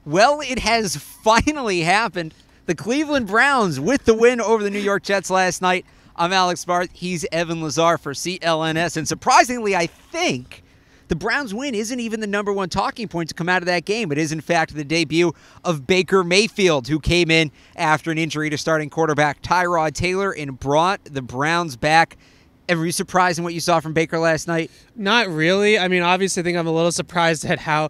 Well, it has finally happened. The Cleveland Browns with the win over the New York Jets last night. I'm Alex Barth. He's Evan Lazar for CLNS. And surprisingly, I think the Browns win isn't even the #1 talking point to come out of that game. It is, in fact, the debut of Baker Mayfield, who came in after an injury to starting quarterback Tyrod Taylor and brought the Browns back. Were you surprised in what you saw from Baker last night? Not really. I mean, obviously, I think I'm a little surprised at how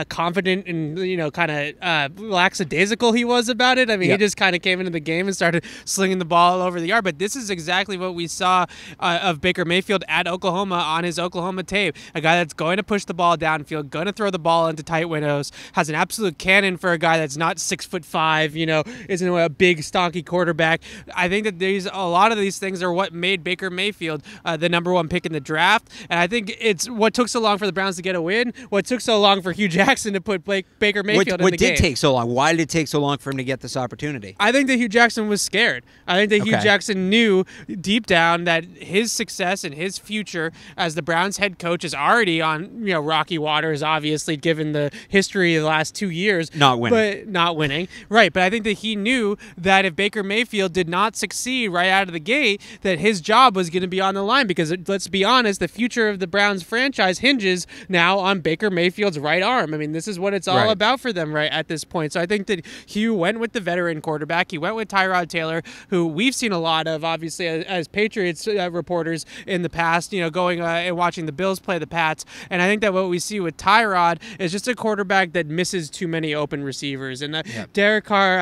confident and, kind of lackadaisical he was about it. I mean, He just kind of came into the game and started slinging the ball all over the yard. But this is exactly what we saw of Baker Mayfield at Oklahoma on his Oklahoma tape. A guy that's going to push the ball downfield, going to throw the ball into tight windows, has an absolute cannon for a guy that's not 6'5", isn't a big, stocky quarterback. I think that a lot of these things are what made Baker Mayfield the #1 pick in the draft. And I think it's what took so long for the Browns to get a win, what took so long for Hugh Jackson to put Baker Mayfield in the game. What did take so long? Why did it take so long for him to get this opportunity? I think that Hugh Jackson was scared. I think that Hugh Jackson knew deep down that his success and his future as the Browns head coach is already on rocky waters, obviously, given the history of the last 2 years. Not winning. Right, but I think that he knew that if Baker Mayfield did not succeed right out of the gate, that his job was going to be on the line, because let's be honest, the future of the Browns franchise hinges now on Baker Mayfield's right arm. I mean, this is what it's all about for them right at this point. So I think that Hugh went with the veteran quarterback. He went with Tyrod Taylor, who we've seen a lot of, obviously, as Patriots reporters in the past, going and watching the Bills play the Pats. And I think that what we see with Tyrod is just a quarterback that misses too many open receivers. And David Carr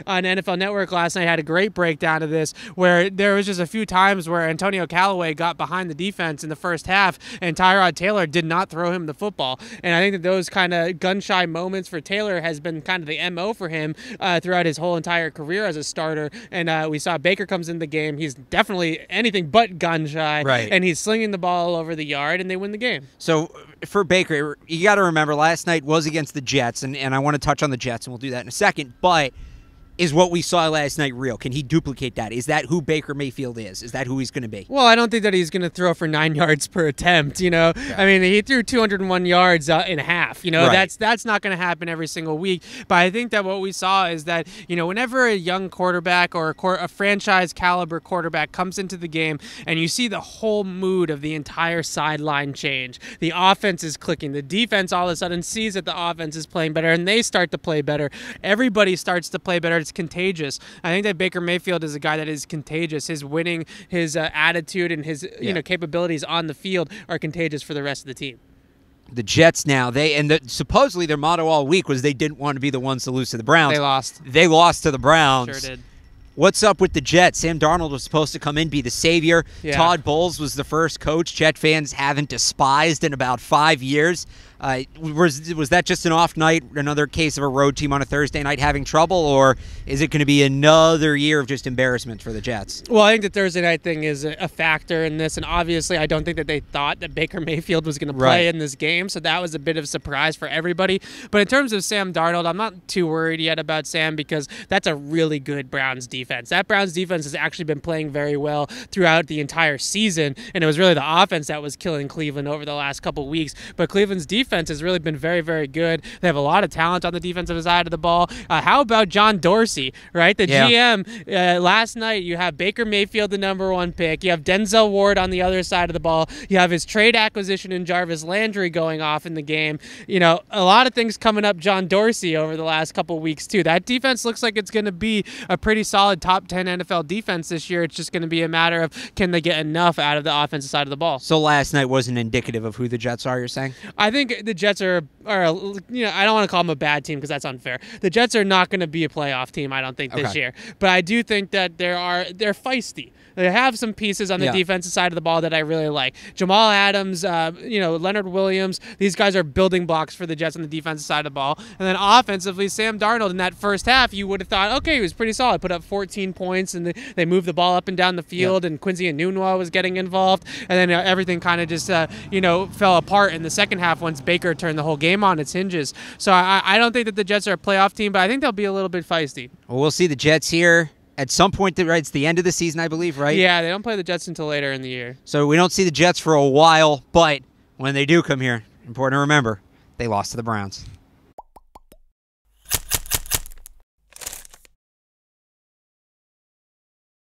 on NFL Network last night had a great breakdown of this, where there was just a few times where Antonio Callaway got behind the defense in the first half, and Tyrod Taylor did not throw him the football. And I think that those kind of gun-shy moments for Taylor has been kind of the MO for him throughout his whole entire career as a starter. And we saw Baker comes in the game. He's definitely anything but gun-shy, and he's slinging the ball all over the yard, and they win the game. So for Baker, you got to remember, last night was against the Jets, and I want to touch on the Jets, and we'll do that in a second, but is what we saw last night real? Can he duplicate that? Is that who Baker Mayfield is? Is that who he's going to be? Well, I don't think that he's going to throw for 9 yards per attempt, I mean, he threw 201 yards in half. That's not going to happen every single week. But I think that what we saw is that, whenever a young quarterback or a franchise caliber quarterback comes into the game and you see the whole mood of the entire sideline change, the offense is clicking, the defense all of a sudden sees that the offense is playing better, and they start to play better. Everybody starts to play better. It's contagious. I think that Baker Mayfield is a guy that is contagious. His winning, his attitude, and his capabilities on the field are contagious for the rest of the team. The Jets now, supposedly their motto all week was they didn't want to be the ones to lose to the Browns. They lost. They lost to the Browns. Sure did. What's up with the Jets? Sam Darnold was supposed to come in, be the savior. Todd Bowles was the first coach Jet fans haven't despised in about 5 years. Was that just an off night, another case of a road team on a Thursday night having trouble, or is it going to be another year of just embarrassment for the Jets? Well, I think the Thursday night thing is a factor in this, and obviously I don't think that they thought that Baker Mayfield was going to play in this game, so that was a bit of a surprise for everybody. But in terms of Sam Darnold, I'm not too worried yet about Sam, because that's a really good Browns defense. That Browns defense has actually been playing very well throughout the entire season, and it was really the offense that was killing Cleveland over the last couple weeks. But Cleveland's defense has really been very, very good. They have a lot of talent on the defensive side of the ball. How about John Dorsey, right? The GM, last night you have Baker Mayfield, the #1 pick. You have Denzel Ward on the other side of the ball. You have his trade acquisition in Jarvis Landry going off in the game. A lot of things coming up John Dorsey over the last couple weeks, too. That defense looks like it's going to be a pretty solid top 10 NFL defense this year. It's just going to be a matter of, can they get enough out of the offensive side of the ball? So last night wasn't indicative of who the Jets are, you're saying? I think the Jets are I don't want to call them a bad team, because that's unfair. The Jets are not going to be a playoff team, I don't think, this year. But I do think that they're feisty. They have some pieces on the defensive side of the ball that I really like. Jamal Adams, Leonard Williams, these guys are building blocks for the Jets on the defensive side of the ball. And then offensively, Sam Darnold in that first half, you would have thought, okay, he was pretty solid. Put up 14 points, and they moved the ball up and down the field, and Quincy Enunwa was getting involved. And then everything kind of just, fell apart in the second half once Baker turned the whole game on its hinges. So I don't think that the Jets are a playoff team, but I think they'll be a little bit feisty. Well, we'll see the Jets here at some point. It's the end of the season, I believe, right? Yeah, they don't play the Jets until later in the year. So we don't see the Jets for a while, but when they do come here, important to remember, they lost to the Browns.